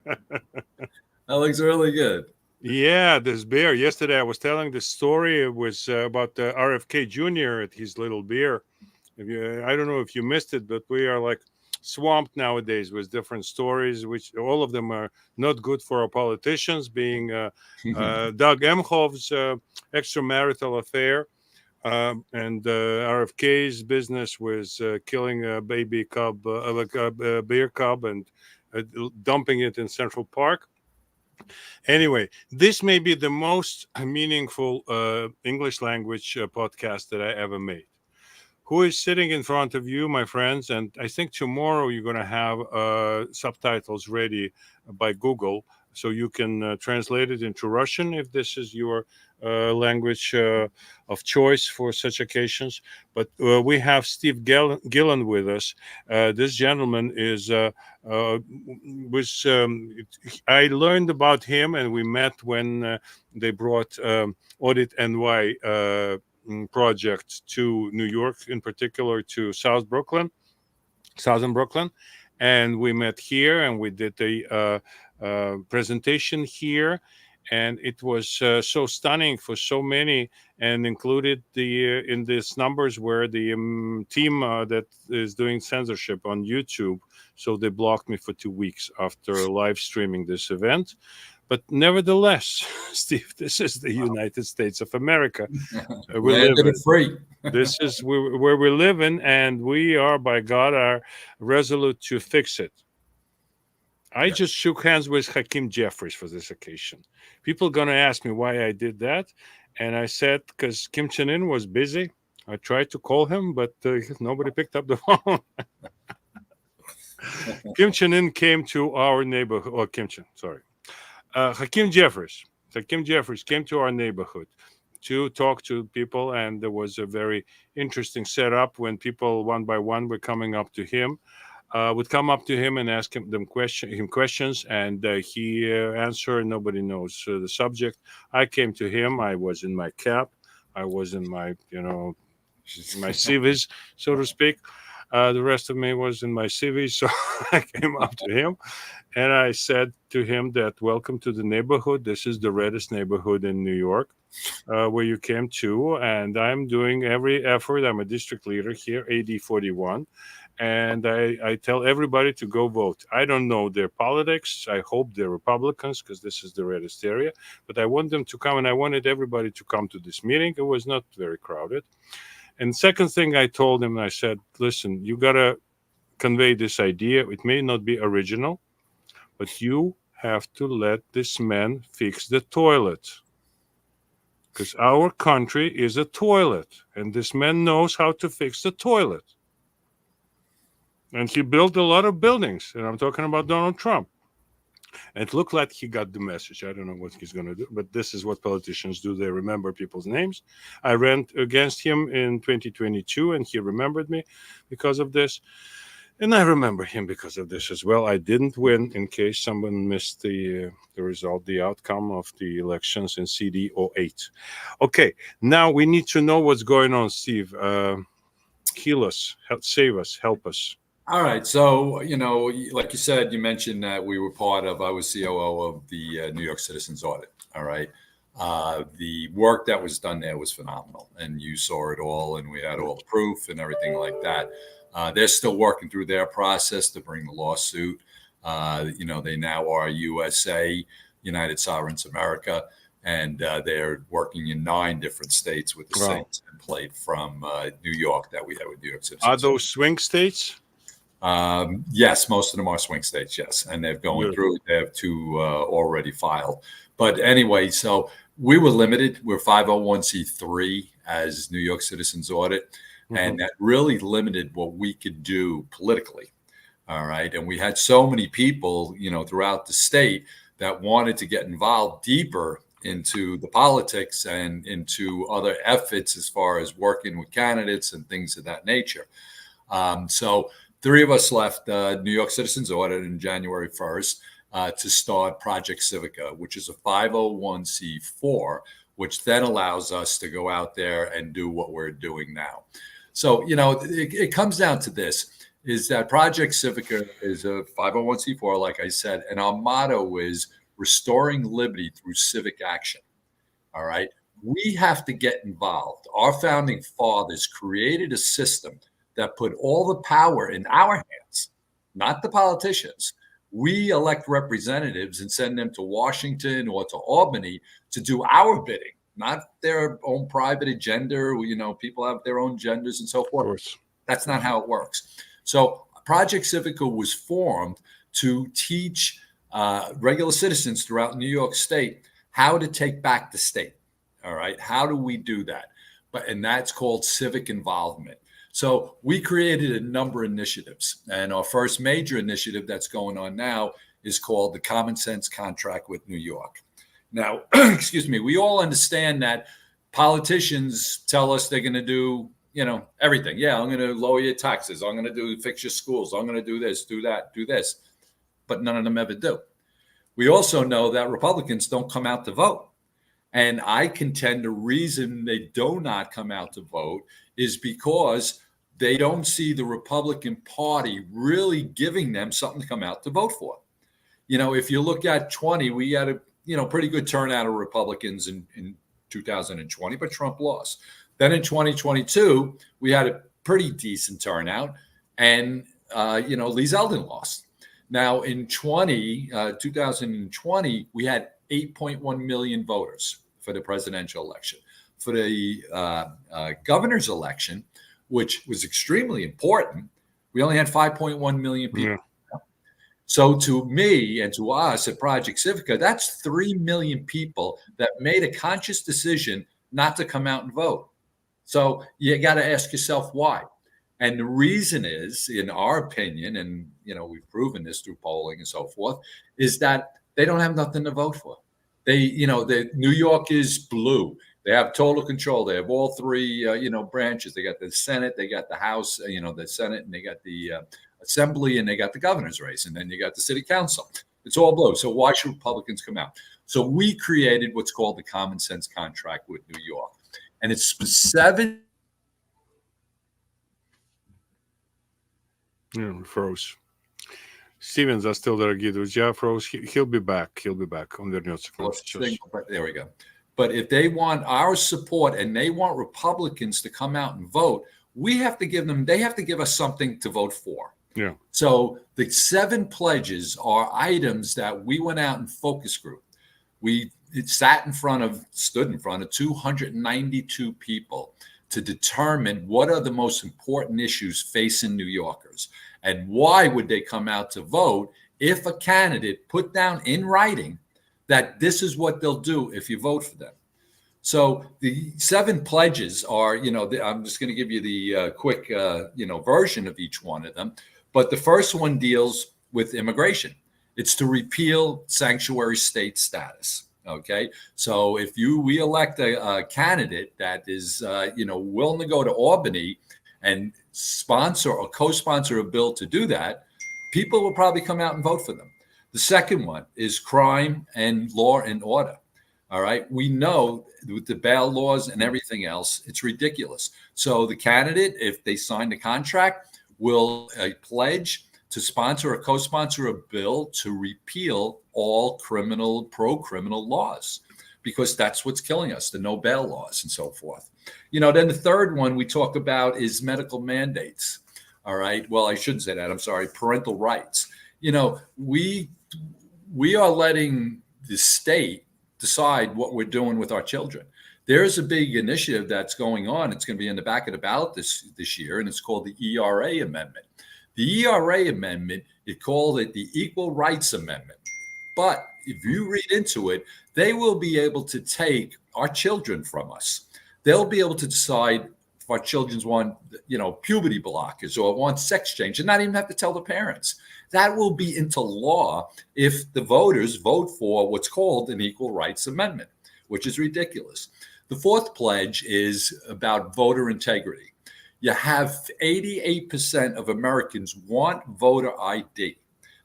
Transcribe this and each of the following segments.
That looks really good. Yeah, this beer. Yesterday I was telling the story. It was about RFK Jr. at his little beer. If you, I don't know if you missed it, but we are like swamped nowadays with different stories, which all of them are not good for our politicians. Being Doug Emhoff's extramarital affair, and RFK's business was killing a baby cub, like a beer cub, and uh, dumping it in Central Park. Anyway, this may be the most meaningful English language podcast that I ever made. Who is sitting in front of you, my friends? And I think tomorrow you're going to have subtitles ready by Google, so you can translate it into Russian if this is your language of choice for such occasions. But we have Gillan with us. This gentleman is was I learned about him, and we met when they brought Audit NY. Project to New York, in particular to Southern Brooklyn, and we met here and we did a presentation here, and it was so stunning for so many, and included the in these numbers where the team that is doing censorship on YouTube, so they blocked me for 2 weeks after live streaming this event. But nevertheless, Steve, this is the United States of America. We live Landed it in. free. This is where we live in, and we are, by God, are resolute to fix it. I Yes. just shook hands with Hakeem Jeffries for this occasion. People are going to ask me why I did that. And I said, because Kim Chen In was busy. I tried to call him, but nobody picked up the phone. Kim Chen In came to our neighborhood. Oh, Kim Chen, sorry. Hakeem Jeffries. Hakeem Jeffries came to our neighborhood to talk to people, and there was a very interesting setup when people one by one were coming up to him. Would come up to him and ask him questions, and he answered. Nobody knows the subject. I came to him. I was in my cap. I was in my my CVs, so to speak. The rest of me was in my CVs, so I came up to him and I said to him that welcome to the neighborhood. This is the reddest neighborhood in New York, where you came to, and I'm doing every effort. I'm a district leader here, AD 41, and I tell everybody to go vote. I don't know their politics. I hope they're Republicans because this is the reddest area, but I want them to come, and I wanted everybody to come to this meeting. It was not very crowded. And second thing I told him, I said, listen, you got to convey this idea. It may not be original, but you have to let this man fix the toilet. Because our country is a toilet, and this man knows how to fix the toilet. And he built a lot of buildings, and I'm talking about Donald Trump. And it looked like he got the message. I don't know what he's going to do, but this is what politicians do. They remember people's names. I ran against him in 2022, and he remembered me because of this. And I remember him because of this as well. I didn't win, in case someone missed the result, the outcome of the elections in CD '08. Okay, now we need to know what's going on, Steve. Heal us, help, save us, help us. All right. So, like you said, you mentioned that we were I was COO of the New York Citizens Audit. All right. The work that was done there was phenomenal, and you saw it all, and we had all the proof and everything like that. They're still working through their process to bring the lawsuit. They now are USA, United Sovereigns America, and they're working in 9 different states with the same Wow. template from New York that we have with New York Are Citizens. those swing states? Yes, most of them are swing states. Yes, and they're going through it. They have 2 already filed. But anyway, so we were limited. We're 501c3 as New York Citizens Audit, and that really limited what we could do politically. All right, and we had so many people, throughout the state that wanted to get involved deeper into the politics and into other efforts as far as working with candidates and things of that nature. So 3 of us left New York Citizens Audit in January 1st to start Project Civica, which is a 501c4, which then allows us to go out there and do what we're doing now. So, it comes down to this. is that Project Civica is a 501c4, like I said, and our motto is restoring liberty through civic action. All right. We have to get involved. Our founding fathers created a system that put all the power in our hands, not the politicians. We elect representatives and send them to Washington or to Albany to do our bidding, not their own private agenda. You know, people have their own agendas and so forth. Of course. That's not how it works. So Project Civica was formed to teach regular citizens throughout New York State how to take back the state. All right. How do we do that? And that's called civic involvement. So we created a number of initiatives. And our first major initiative that's going on now is called the Common Sense Contract with New York. Now, excuse me, we all understand that politicians tell us they're going to do, you know, everything. Yeah, I'm going to lower your taxes. I'm going to fix your schools. I'm going to do this, do that, do this. But none of them ever do. We also know that Republicans don't come out to vote. And I contend the reason they do not come out to vote is because they don't see the Republican Party really giving them something to come out to vote for. You know, if you look at 20, we had a pretty good turnout of Republicans in 2020, but Trump lost. Then in 2022, we had a pretty decent turnout, and Lee Zeldin lost. Now in 2020, we had 8.1 million voters for the presidential election. For the governor's election, which was extremely important, we only had 5.1 million people. Yeah. So to me and to us at Project Civica, that's 3 million people that made a conscious decision not to come out and vote. So you got to ask yourself why. And the reason is, in our opinion, and we've proven this through polling and so forth, is that they don't have nothing to vote for. The New York is blue. They have total control. They have all three, branches. They got the Senate, they got the House, the Senate, and they got the Assembly, and they got the governor's race, and then you got the city council. It's all blue. So why should Republicans come out? So we created what's called the Common Sense Contract with New York, and it's 7. Yeah, froze. Stevens are still there, Guido. Jeff froze. He'll be back. He'll be back under new circumstances. There we go. But if they want our support and they want Republicans to come out and vote, we have to give them, they have to give us something to vote for. Yeah. So the 7 pledges are items that we went out in focus group. We stood in front of 292 people to determine what are the most important issues facing New Yorkers and why would they come out to vote if a candidate put down in writing that this is what they'll do if you vote for them. So the 7 pledges are, I'm just going to give you the quick, version of each one of them. But the first one deals with immigration. It's to repeal sanctuary state status. Okay. So if we elect a candidate that is, willing to go to Albany and sponsor or co-sponsor a bill to do that, people will probably come out and vote for them. The second one is crime and law and order. All right. We know with the bail laws and everything else, it's ridiculous. So the candidate, if they sign the contract, will pledge to sponsor or co-sponsor a bill to repeal all pro-criminal laws, because that's what's killing us, the no bail laws and so forth. Then the third one we talk about is medical mandates. All right. Well, I shouldn't say that. I'm sorry. Parental rights. We are letting the state decide what we're doing with our children. There's a big initiative that's going on. It's going to be in the back of the ballot this year, and it's called the ERA Amendment. The ERA Amendment, it called it the Equal Rights Amendment. But if you read into it, they will be able to take our children from us. They'll be able to decide if our children want, puberty blockers or want sex change, and not even have to tell the parents. That will be into law if the voters vote for what's called an Equal Rights Amendment, which is ridiculous. The fourth pledge is about voter integrity. You have 88% of Americans want voter ID.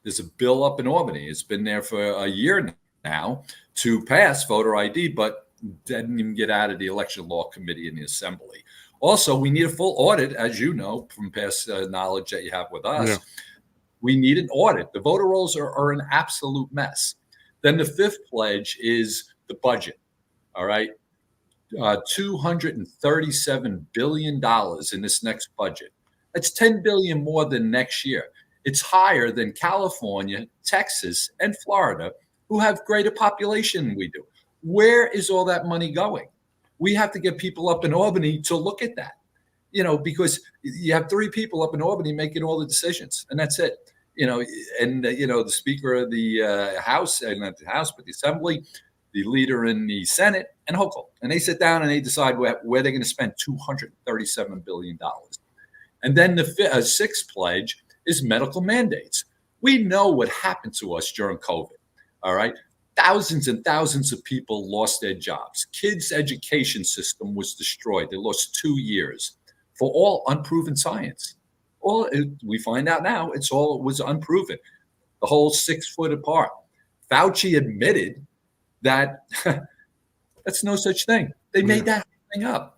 There's a bill up in Albany. It's been there for a year now to pass voter ID, but didn't even get out of the election law committee in the assembly. Also, we need a full audit, as you know from past knowledge that you have with us. Yeah. We need an audit. The voter rolls are an absolute mess. Then the fifth pledge is the budget. All right. $237 billion in this next budget. That's 10 billion more than next year. It's higher than California, Texas, and Florida, who have greater population than we do. Where is all that money going? We have to get people up in Albany to look at that, because you have 3 people up in Albany making all the decisions, and that's it. The Speaker of the House, and not the House, but the Assembly, the leader in the Senate, and Hochul. And they sit down and they decide where they're going to spend $237 billion. And then the sixth pledge is medical mandates. We know what happened to us during COVID, all right? Thousands and thousands of people lost their jobs. Kids' education system was destroyed. They lost 2 years for all unproven science. We find out now it was unproven. The whole 6 foot apart. Fauci admitted that that's no such thing. They made that thing up.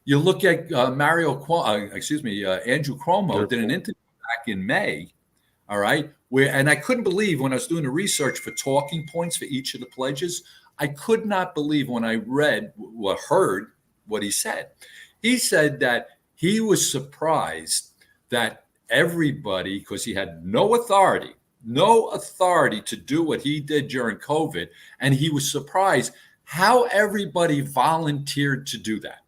You look at Andrew Cuomo did an interview back in May, all right, and I couldn't believe when I was doing the research for talking points for each of the pledges, I could not believe when I heard what he said. He said that he was surprised that everybody, because he had no authority to do what he did during COVID. And he was surprised how everybody volunteered to do that.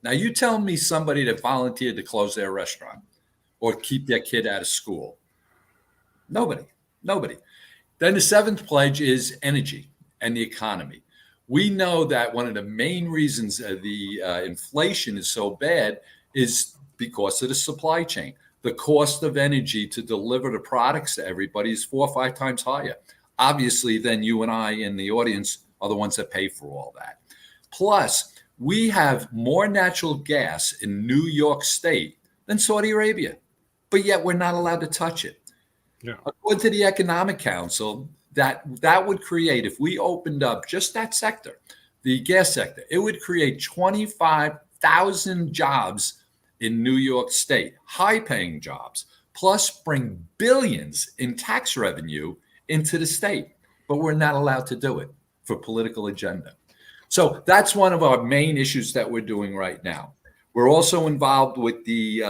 Now, you tell me somebody that volunteered to close their restaurant or keep their kid out of school. Nobody. Then the seventh pledge is energy and the economy. We know that one of the main reasons the inflation is so bad is because of the supply chain. The cost of energy to deliver the products to everybody is 4 or 5 times higher. Obviously, then you and I in the audience are the ones that pay for all that. Plus, we have more natural gas in New York State than Saudi Arabia, but yet we're not allowed to touch it. Yeah. According to the Economic Council, that would create, if we opened up just that sector, the gas sector, it would create 25,000 jobs in New York State, high-paying jobs, plus bring billions in tax revenue into the state. But we're not allowed to do it for political agenda. So that's one of our main issues that we're doing right now. We're also involved with the,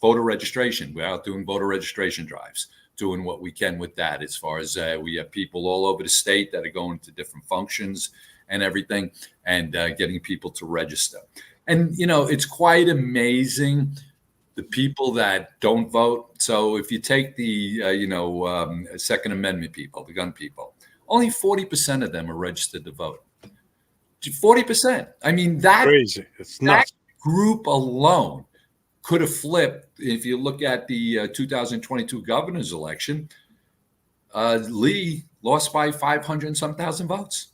voter registration. We're out doing voter registration drives, doing what we can with that. As far as we have people all over the state that are going to different functions and everything, and getting people to register. And, it's quite amazing, the people that don't vote. So if you take the, Second Amendment people, the gun people, only 40% of them are registered to vote. 40%. I mean, that crazy. It's nuts. That group alone could have flipped. If you look at the 2022 governor's election, Lee lost by 500 and some thousand votes.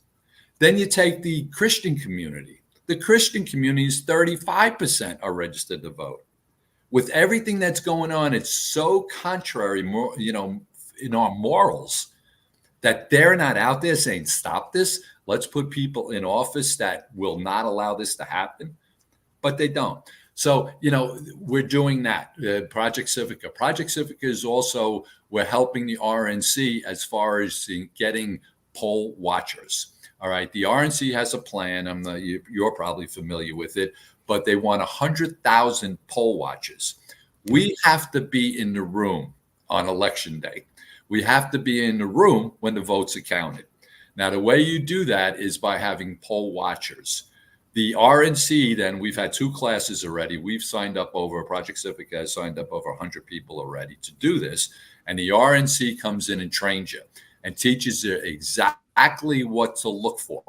Then you take the Christian community. The Christian community is 35% are registered to vote. With everything that's going on, it's so contrary, in our morals, that they're not out there saying, stop this. Let's put people in office that will not allow this to happen. But they don't. So, we're doing that. Project Civica. Project Civica is also, we're helping the RNC as far as getting poll watchers. All right. The RNC has a plan. You're probably familiar with it, but they want 100,000 poll watchers. We have to be in the room on election day. We have to be in the room when the votes are counted. Now, the way you do that is by having poll watchers. The RNC, then, we've had 2 classes already. We've signed up Project Civica has signed up over 100 people already to do this. And the RNC comes in and trains you and teaches you exactly what to look for.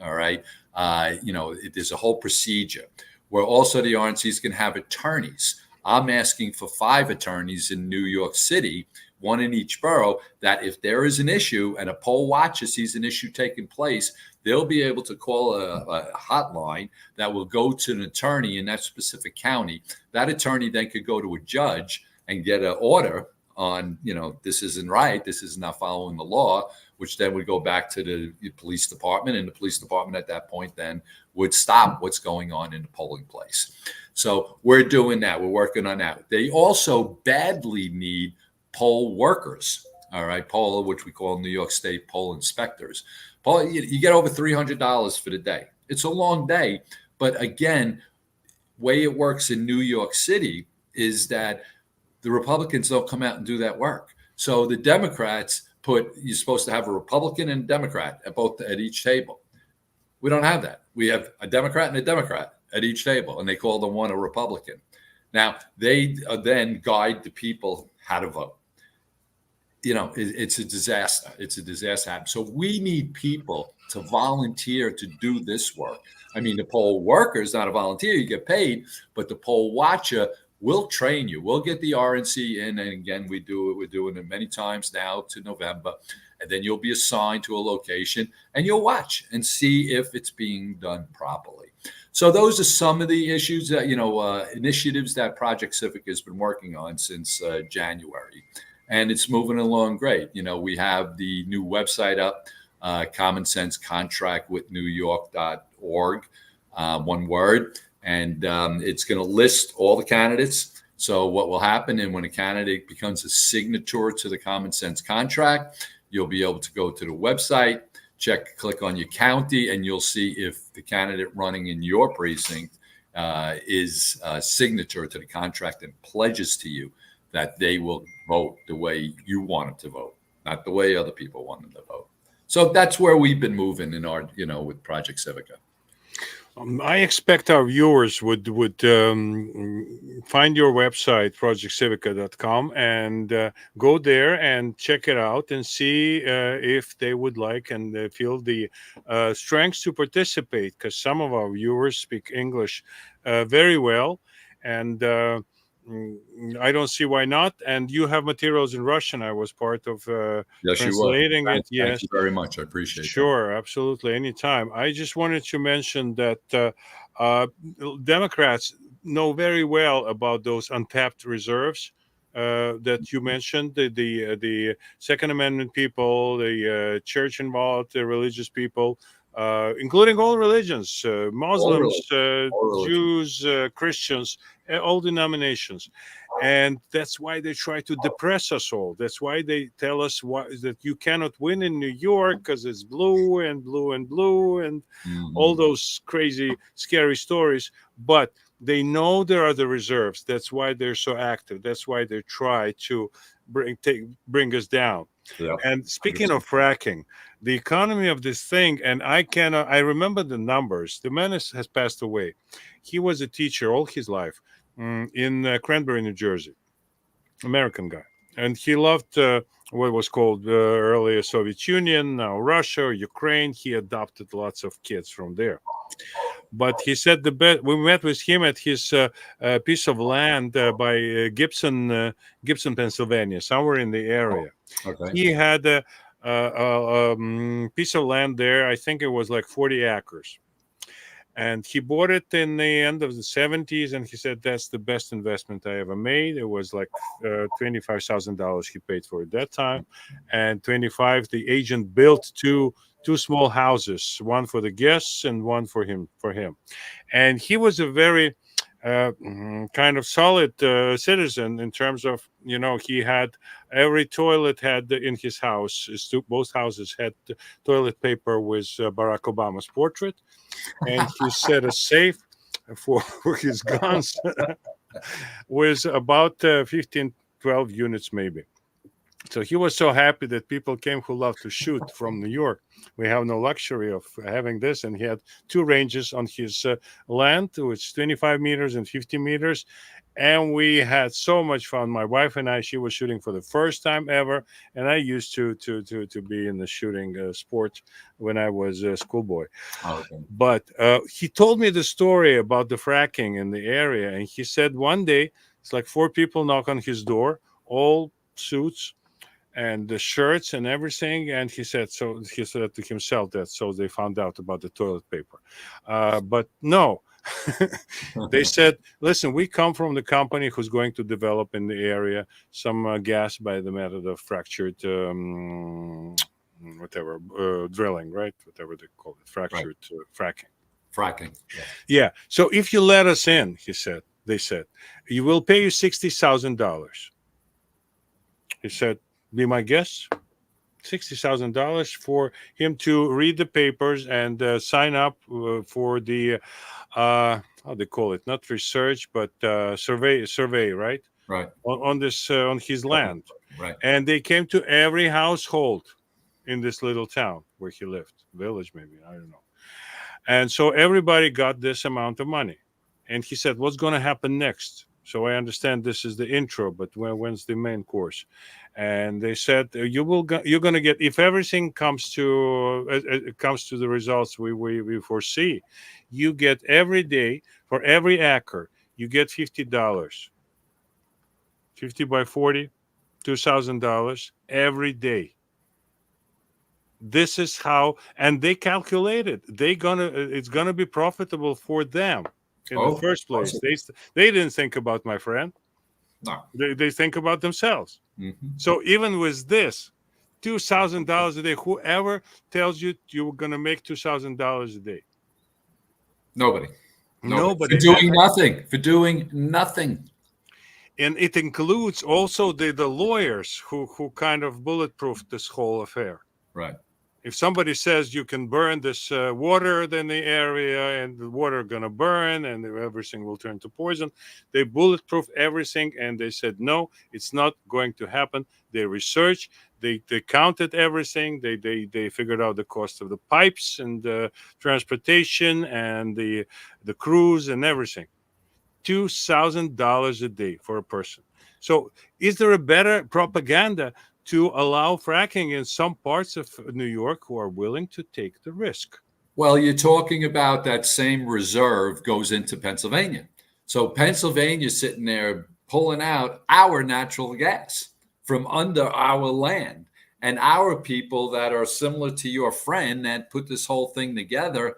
All right. There's a whole procedure where also the RNCs can have attorneys. I'm asking for 5 attorneys in New York City, 1 in each borough, that if there is an issue and a poll watcher sees an issue taking place, they'll be able to call a hotline that will go to an attorney in that specific county. That attorney then could go to a judge and get an order on, this isn't right, this is not following the law, which then would go back to the police department, and the police department at that point then would stop what's going on in the polling place. So we're doing that. We're working on that. They also badly need poll workers. All right, poll, which we call New York State poll inspectors. Poll, you get over $300 for the day. It's a long day, but again, way it works in New York City is that the Republicans don't come out and do that work. So the Democrats you're supposed to have a Republican and a Democrat at each table. We don't have that. We have a Democrat and a Democrat at each table, and they call the one a Republican. Now, they then guide the people how to vote. It's a disaster. It's a disaster. So we need people to volunteer to do this work. I mean, the poll worker is not a volunteer. You get paid, but the poll watcher will train you. We'll get the RNC in. And again, we do it. We're doing it many times now to November. And then you'll be assigned to a location and you'll watch and see if it's being done properly. So those are some of the issues that, initiatives that Project Civica has been working on since January. And it's moving along great. We have the new website up, Common Sense Contract with NewYork.org, one word. And it's going to list all the candidates. So what will happen, and when a candidate becomes a signature to the Common Sense Contract, you'll be able to go to the website, click on your county, and you'll see if the candidate running in your precinct is a signature to the contract and pledges to you that they will vote the way you want them to vote, not the way other people want them to vote. So that's where we've been moving in our, with Project Civica. I expect our viewers would find your website, projectcivica.com, and go there and check it out and see if they would like and feel the strength to participate, because some of our viewers speak English very well, and I don't see why not. And you have materials in Russian. I was part of translating it. Yes, thank you very much. I appreciate it. Sure, absolutely, anytime. I just wanted to mention that Democrats know very well about those untapped reserves that you mentioned. The Second Amendment people, the church involved, the religious people. Including all religions, Muslims, Jews, Christians, all denominations. And that's why they try to depress us all. That's why they tell us that you cannot win in New York because it's blue and blue and blue and all those crazy, scary stories. But they know there are the reserves. That's why they're so active. That's why they try to bring us down. Yeah. And speaking of fracking, the economy of this thing, and I remember the numbers. The man has passed away. He was a teacher all his life in Cranberry, New Jersey, American guy. And he loved what was called earlier Soviet Union, now Russia, Ukraine. He adopted lots of kids from there. But he said we met with him at his piece of land by Gibson, Pennsylvania, somewhere in the area. Okay. He had a piece of land there. I think it was like 40 acres. And he bought it in the end of the 70s. And he said, that's the best investment I ever made. It was like $25,000 he paid for it that time. And 25, the agent built two small houses, one for the guests and one for him. And he was a very kind of solid citizen in terms of, he had every toilet had in his house. Both houses had toilet paper with Barack Obama's portrait. And he set a safe for his guns with about 15, 12 units maybe. So he was so happy that people came who loved to shoot from New York. We have no luxury of having this. And he had two ranges on his land, which 25 meters and 50 meters. And we had so much fun. My wife and I, she was shooting for the first time ever. And I used to be in the shooting sport when I was a schoolboy. Oh, okay. But he told me the story about the fracking in the area. And he said one day, it's like 4 people knock on his door, all suits and the shirts and everything. And he said to himself that so they found out about the toilet paper. But no, They said, listen, we come from the company who's going to develop in the area some gas by the method of fractured whatever drilling, right? Whatever they call it, fractured fracking. Fracking. Yeah. Yeah. So if you let us in, they said, you will pay you $60,000. He said, be my guest. $60,000 for him to read the papers and sign up for the how they call it, not research but survey, right? Right. On this on his land. Right. And they came to every household in this little town where he lived, village maybe, I don't know. And so everybody got this amount of money. And he said, what's going to happen next? So I understand this is the intro, but when's the main course? And they said you're going to get, if everything comes to the results we foresee, you get every day for every acre you get $50, 50 by 40, $2,000 every day. This is how, and they calculated it's gonna be profitable for them in the first place. They didn't think about my friend. No. They think about themselves. Mm-hmm. So even with this, $2,000 a day, whoever tells you you're gonna make $2,000 a day, Nobody. For doing nothing. And it includes also the lawyers who kind of bulletproofed this whole affair. Right. If somebody says you can burn this water in the area and the water going to burn and everything will turn to poison, they bulletproof everything and they said, no, it's not going to happen. They researched, they counted everything. They figured out the cost of the pipes and the transportation and the crews and everything. $2,000 a day for a person. So is there a better propaganda to allow fracking in some parts of New York who are willing to take the risk? Well, you're talking about that same reserve goes into Pennsylvania. So Pennsylvania's sitting there pulling out our natural gas from under our land. And our people that are similar to your friend that put this whole thing together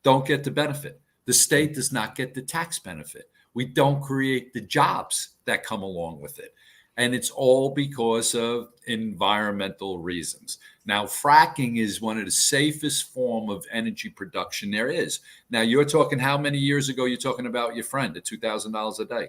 don't get the benefit. The state does not get the tax benefit. We don't create the jobs that come along with it. And it's all because of environmental reasons. Now, fracking is one of the safest form of energy production there is. Now, you're talking how many years ago you're talking about your friend at $2,000 a day?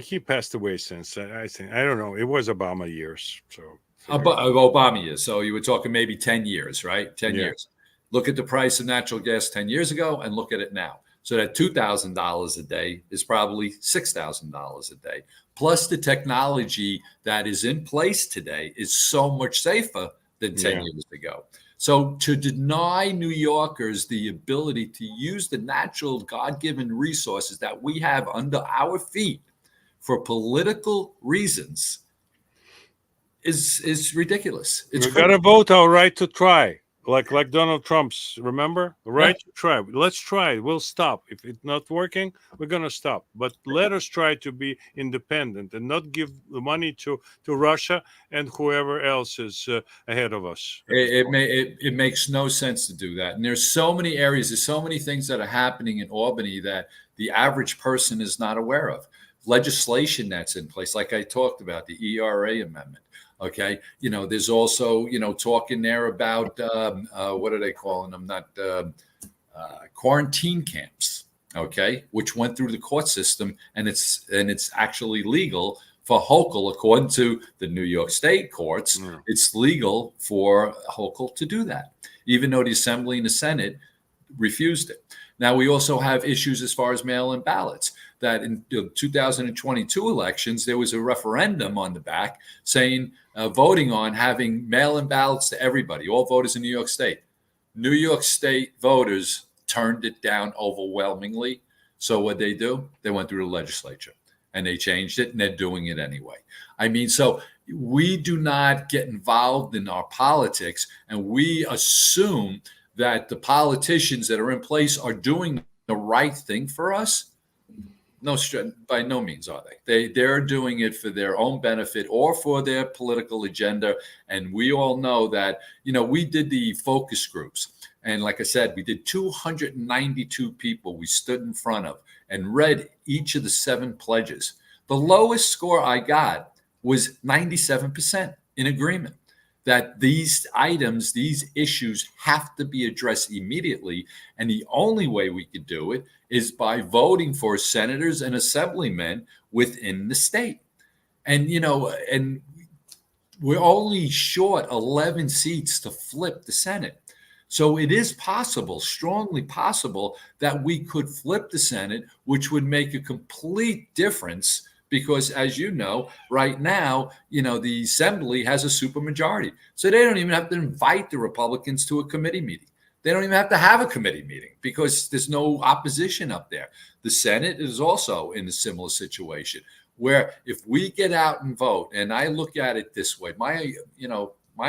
He passed away since, I think. I don't know. It was Obama years. So Obama years. So you were talking maybe 10 years, right? 10 years. Look at the price of natural gas 10 years ago and look at it now. So that $2,000 a day is probably $6,000 a day. Plus the technology that is in place today is so much safer than 10 years ago. So to deny New Yorkers the ability to use the natural God-given resources that we have under our feet for political reasons is ridiculous. We got to vote our right to try. Like Donald Trump's, remember? Right? Try. Let's try. We'll stop. If it's not working, we're going to stop. But let us try to be independent and not give the money to Russia and whoever else is ahead of us. It makes no sense to do that. And there's so many areas, there's so many things that are happening in Albany that the average person is not aware of. Legislation that's in place, like I talked about, the ERA amendment. Okay, there's also talk in there about what are they calling them? Not quarantine camps. Okay, which went through the court system, and it's actually legal for Hochul, according to the New York State courts. It's legal for Hochul to do that, even though the Assembly and the Senate refused it. Now, we also have issues as far as mail-in ballots, that in the 2022 elections, there was a referendum on the back saying, voting on having mail-in ballots to everybody, all voters in New York State. New York State voters turned it down overwhelmingly. So what they do? They went through the legislature and they changed it, and they're doing it anyway. I mean, so we do not get involved in our politics, and we assume that the politicians that are in place are doing the right thing for us. By no means are they. They're doing it for their own benefit or for their political agenda. And we all know that, we did the focus groups. And like I said, we did 292 people we stood in front of and read each of the 7 pledges. The lowest score I got was 97% in agreement that these items, these issues have to be addressed immediately. And the only way we could do it is by voting for senators and assemblymen within the state. And, and we're only short 11 seats to flip the Senate. So it is possible, strongly possible, that we could flip the Senate, which would make a complete difference. Because as you know, right now, the assembly has a supermajority. So they don't even have to invite the Republicans to a committee meeting. They don't even have to have a committee meeting because there's no opposition up there. The Senate is also in a similar situation where if we get out and vote, and I look at it this way, my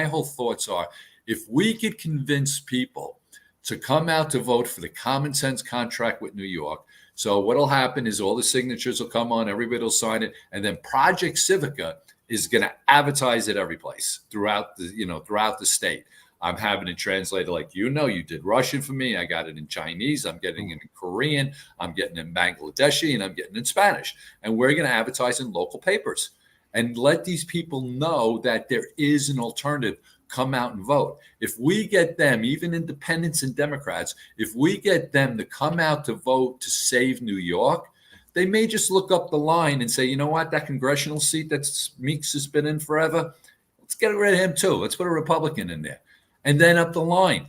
whole thoughts are, if we could convince people to come out to vote for the common sense contract with New York. So what'll happen is all the signatures will come on, everybody will sign it, and then Project Civica is going to advertise it every place throughout the state. I'm having it translated like, you did Russian for me. I got it in Chinese. I'm getting it in Korean. I'm getting it in Bangladeshi, and I'm getting it in Spanish. And we're going to advertise in local papers and let these people know that there is an alternative. Come out and vote. If we get them, even independents and Democrats, if we get them to come out to vote to save New York, they may just look up the line and say, you know what, that congressional seat that Meeks has been in forever, let's get rid of him too. Let's put a Republican in there. And then up the line,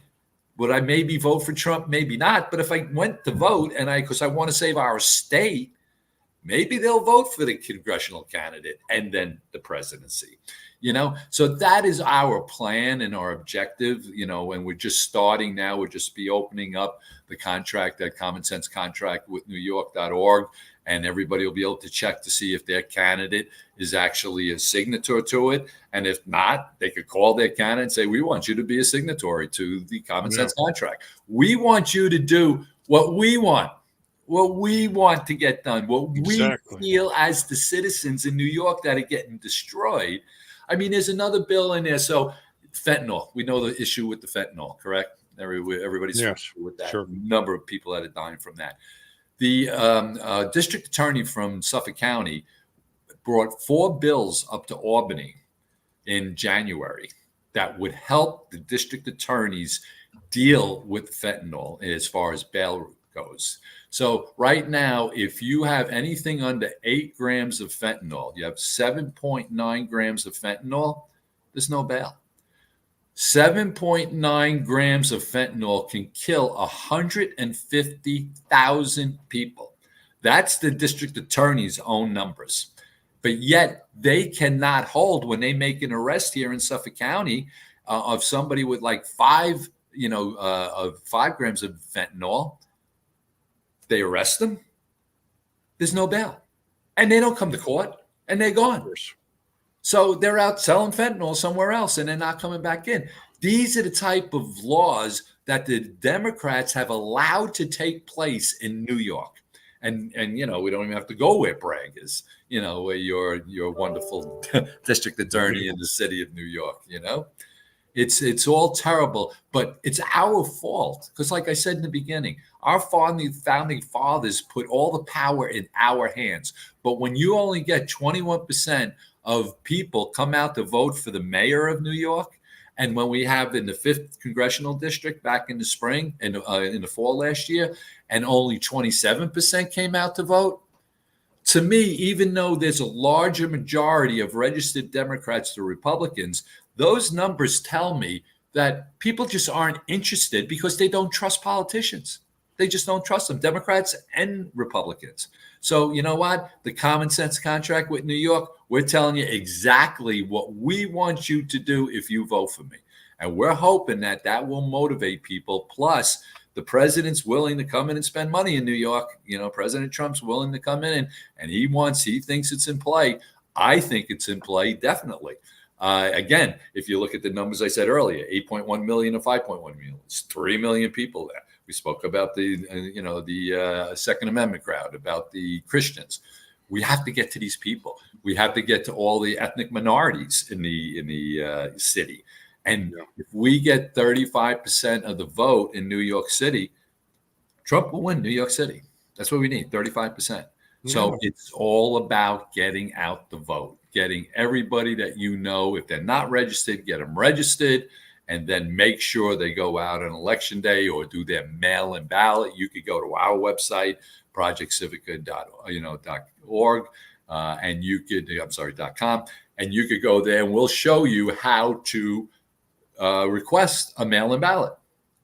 would I maybe vote for Trump? Maybe not. But if I went to vote because I want to save our state, maybe they'll vote for the congressional candidate and then the presidency. So that is our plan and our objective, and we're just starting now. We'll just be opening up the contract, that common sense contract with newyork.org, and everybody will be able to check to see if their candidate is actually a signatory to it. And if not, they could call their candidate and say, we want you to be a signatory to the common sense contract. We want you to do what we want to get done, what we feel as the citizens in New York that are getting destroyed. I mean, there's another bill in there. So fentanyl, we know the issue with the fentanyl, correct? Everybody's familiar with that. Sure. Number of people that are dying from that. The district attorney from Suffolk County brought 4 bills up to Albany in January that would help the district attorneys deal with fentanyl as far as bail goes. So right now, if you have anything under 8 grams of fentanyl, you have 7.9 grams of fentanyl, there's no bail. 7.9 grams of fentanyl can kill 150,000 people. That's the district attorney's own numbers. But yet they cannot hold, when they make an arrest here in Suffolk County of somebody with like 5 grams of fentanyl, they arrest them. There's no bail. And they don't come to court, and they're gone. So they're out selling fentanyl somewhere else, and they're not coming back in. These are the type of laws that the Democrats have allowed to take place in New York. And we don't even have to go where Bragg is, where your wonderful district attorney in the city of New York, It's all terrible, but it's our fault. Because like I said in the beginning, our founding fathers put all the power in our hands. But when you only get 21% of people come out to vote for the mayor of New York, and when we have in the 5th congressional district back in the spring and in the fall last year, and only 27% came out to vote, to me, even though there's a larger majority of registered Democrats to Republicans, those numbers tell me that people just aren't interested because they don't trust politicians. They just don't trust them, Democrats and Republicans. So you know what? The common sense contract with New York, we're telling you exactly what we want you to do if you vote for me. And we're hoping that that will motivate people. Plus, the president's willing to come in and spend money in New York. President Trump's willing to come in and he thinks it's in play. I think it's in play, definitely. Again, if you look at the numbers I said earlier, 8.1 million or 5.1 million, it's 3 million people there. We spoke about the Second Amendment crowd, about the Christians. We have to get to these people. We have to get to all the ethnic minorities in the city. And if we get 35% of the vote in New York City, Trump will win New York City. That's what we need, 35%. So it's all about getting out the vote, getting everybody that you know, if they're not registered, get them registered, and then make sure they go out on election day or do their mail-in ballot. You could go to our website, projectcivica.org, and you could, .com, and you could go there and we'll show you how to request a mail-in ballot,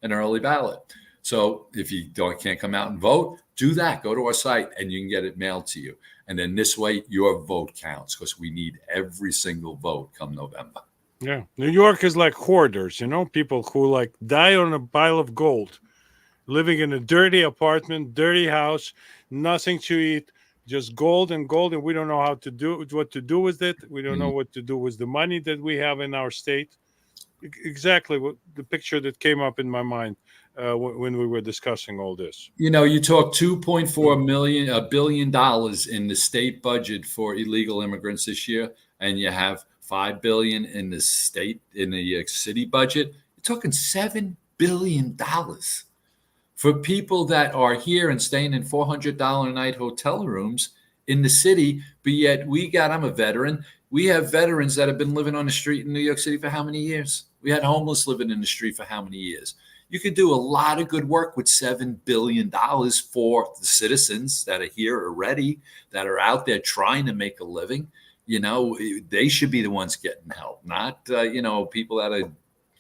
an early ballot. So if you can't come out and vote, do that. Go to our site and you can get it mailed to you. And then this way, your vote counts because we need every single vote come November. Yeah. New York is like hoarders, people who like die on a pile of gold, living in a dirty apartment, dirty house, nothing to eat, just gold and gold. And we don't know what to do with it. We don't know what to do with the money that we have in our state. Exactly what the picture that came up in my mind when we were discussing all this. You talk $2.4 billion in the state budget for illegal immigrants this year, and you have $5 billion in the city budget. You're talking $7 billion for people that are here and staying in $400 a night hotel rooms in the city. But yet I'm a veteran. We have veterans that have been living on the street in New York City for how many years? We had homeless living in the street for how many years? You could do a lot of good work with $7 billion for the citizens that are here already, that are out there trying to make a living. They should be the ones getting help, not, people that are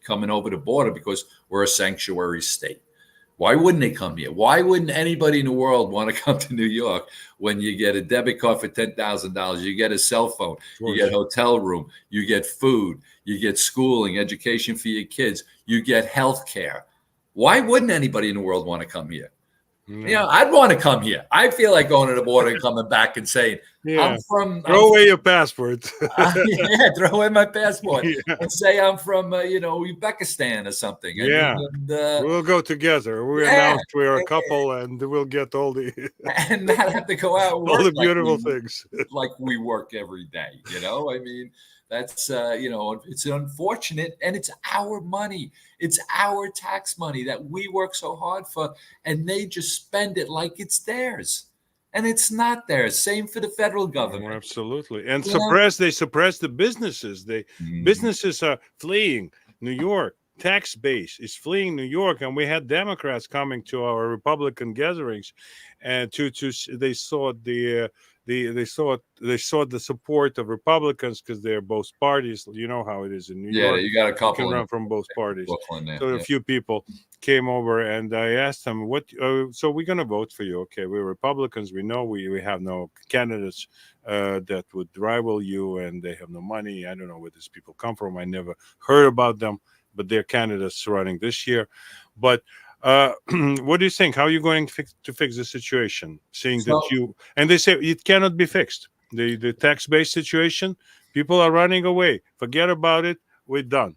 coming over the border because we're a sanctuary state. Why wouldn't they come here? Why wouldn't anybody in the world want to come to New York when you get a debit card for $10,000, you get a cell phone, you get a hotel room, you get food, you get schooling, education for your kids, you get health care? Why wouldn't anybody in the world want to come here? I'd want to come here. I feel like going to the border and coming back and saying, throw away your passport. Throw away my passport and say I'm from, Uzbekistan or something. We'll go together. We announced we're a couple and we'll get all the and not have to go out and all the beautiful things like we work every day. That's it's unfortunate, and it's our money. It's our tax money that we work so hard for, and they just spend it like it's theirs, and it's not theirs. Same for the federal government. Absolutely, and they suppress the businesses. Businesses are fleeing New York. Tax base is fleeing New York, and we had Democrats coming to our Republican gatherings, and they sought the support of Republicans because they're both parties. You know how it is in New York. You got a couple. You can run from both parties. Brooklyn, so a few people came over, and I asked them, "What? So we're going to vote for you? Okay, we're Republicans. We know we have no candidates that would rival you, and they have no money. I don't know where these people come from. I never heard about them, but they're candidates running this year. But what do you think? How are you going to fix the situation? And they say it cannot be fixed. The tax-based situation, people are running away. Forget about it. We're done.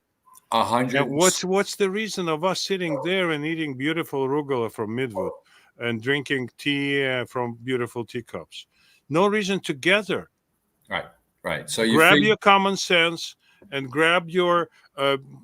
100. And what's the reason of us sitting there and eating beautiful arugula from Midwood and drinking tea from beautiful teacups? No reason to gather. Right. So grab your common sense and grab your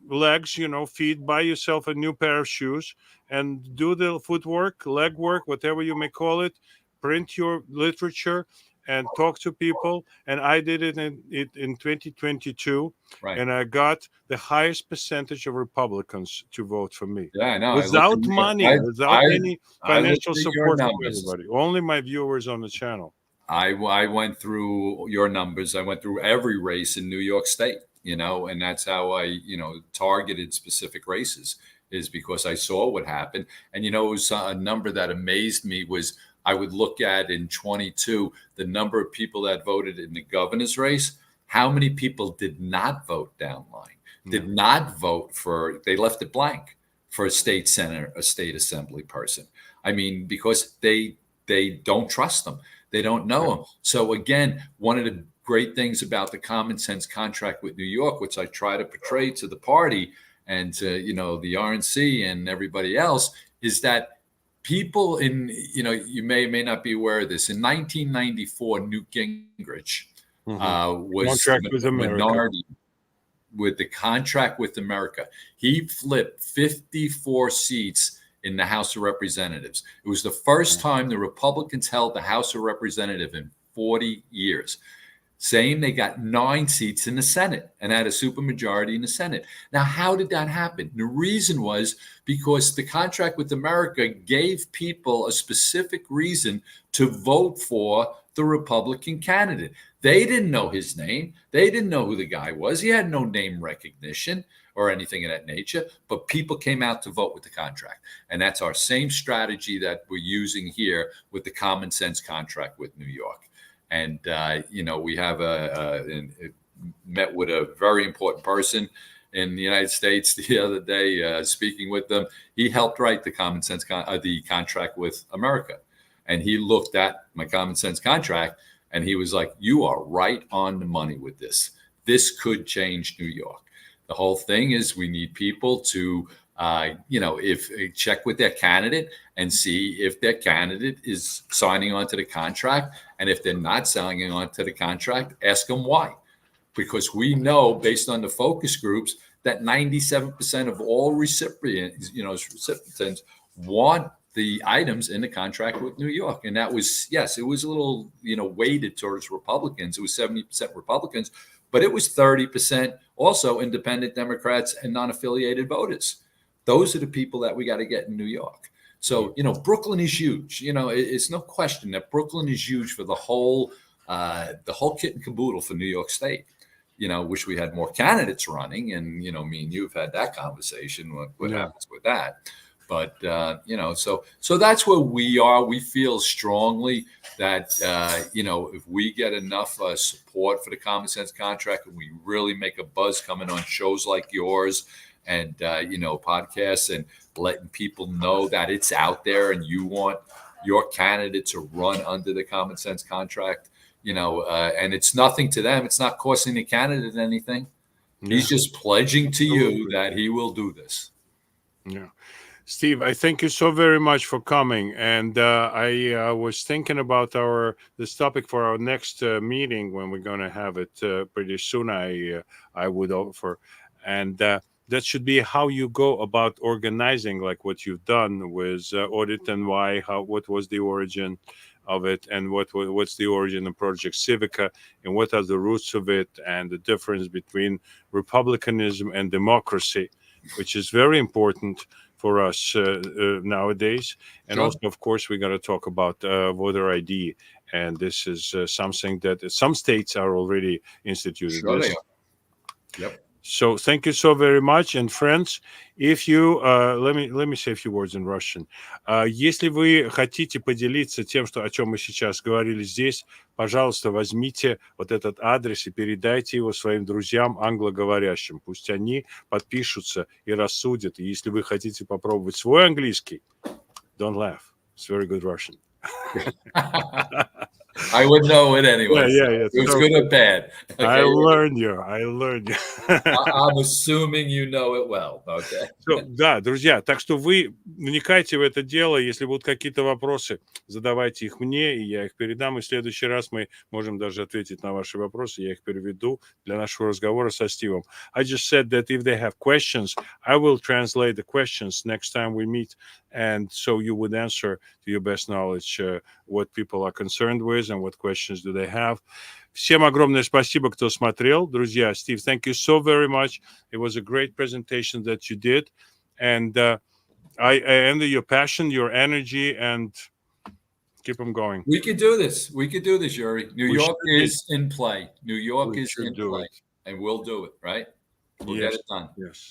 legs, feet, buy yourself a new pair of shoes and do the footwork, leg work, whatever you may call it, print your literature and talk to people. And I did it in 2022, and I got the highest percentage of Republicans to vote for me. Yeah, I know. Without money, without any financial support from everybody. Only my viewers on the channel. I went through your numbers. I went through every race in New York State, and that's how I, targeted specific races, is because I saw what happened. And, it was a number that amazed me was I would look at in 22, the number of people that voted in the governor's race, how many people did not vote down line, did not vote they left it blank for a state senator, a state assembly person. I mean, because they don't trust them. They don't know them. So again, one of the great things about the common sense contract with New York, which I try to portray to the party and to, the RNC and everybody else, is that people you may not be aware of this. In 1994, Newt Gingrich was Contract with America. minority with the contract with America. He flipped 54 seats in the House of Representatives. It was the first time the Republicans held the House of Representatives in 40 years, saying they got 9 seats in the Senate and had a supermajority in the Senate. Now, how did that happen? The reason was because the contract with America gave people a specific reason to vote for the Republican candidate. They didn't know his name. They didn't know who the guy was. He had no name recognition or anything of that nature, but people came out to vote with the contract. And that's our same strategy that we're using here with the common sense contract with New York. And, we have met with a very important person in the United States the other day, speaking with them. He helped write the common sense, the contract with America. And he looked at my common sense contract and he was like, you are right on the money with this. This could change New York. The whole thing is we need people to, if check with their candidate and see if their candidate is signing on to the contract. And if they're not signing on to the contract, ask them why. Because we know based on the focus groups that 97% of all recipients want the items in the contract with New York. And that was, yes, it was a little, weighted towards Republicans. It was 70% Republicans, but it was 30% also independent Democrats and non-affiliated voters. Those are the people that we got to get in New York. So, Brooklyn is huge. It's no question that Brooklyn is huge for the whole kit and caboodle for New York State. Wish we had more candidates running, and me and you've had that conversation. What happens with that? But so that's where we are. We feel strongly that if we get enough support for the common sense contract, and we really make a buzz coming on shows like yours and podcasts and letting people know that it's out there, and you want your candidate to run under the common sense contract, and it's nothing to them. It's not costing the candidate anything. Yeah. He's just pledging to you that he will do this. Yeah. Steve, I thank you so very much for coming. And I was thinking about this topic for our next meeting when we're going to have it pretty soon. I would offer, and that should be how you go about organizing, like what you've done with audit and why. What was the origin of it, and what's the origin of Project Civica, and what are the roots of it, and the difference between republicanism and democracy, which is very important for us nowadays. And also, of course, we got to talk about voter ID. And this is something that some states are already instituted. Sure they are. Yep. So thank you so very much. And friends, if you, let me say a few words in Russian. Если вы хотите поделиться тем, о чем мы сейчас говорили здесь, пожалуйста, возьмите вот этот адрес и передайте его своим друзьям англоговорящим. Пусть они подпишутся и рассудят. И если вы хотите попробовать свой английский, don't laugh. It's very good Russian. I would know it anyway. Yeah. It was good or bad. Okay? I learned you. I'm assuming you know it well. Okay. Да, друзья, так что вы вникайте в это дело. Если будут какие-то вопросы, задавайте их мне, и я их передам. И в следующий раз мы можем даже ответить на ваши вопросы. Я их переведу для нашего разговора со Стивом. I just said that if they have questions, I will translate the questions next time we meet. And so you would answer to your best knowledge what people are concerned with and what questions do they have. Всем огромное спасибо, кто смотрел. Друзья, Steve, thank you so very much. It was a great presentation that you did. And I envy your passion, your energy, and keep them going. We could do this. Yuri. New York is in play. New York is in play. And we'll do it, right? We'll get it done.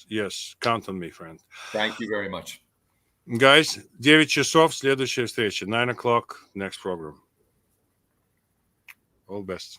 Yes. Count on me, friend. Thank you very much. Guys, 9 часов, следующая встреча. 9 o'clock, next program. All best.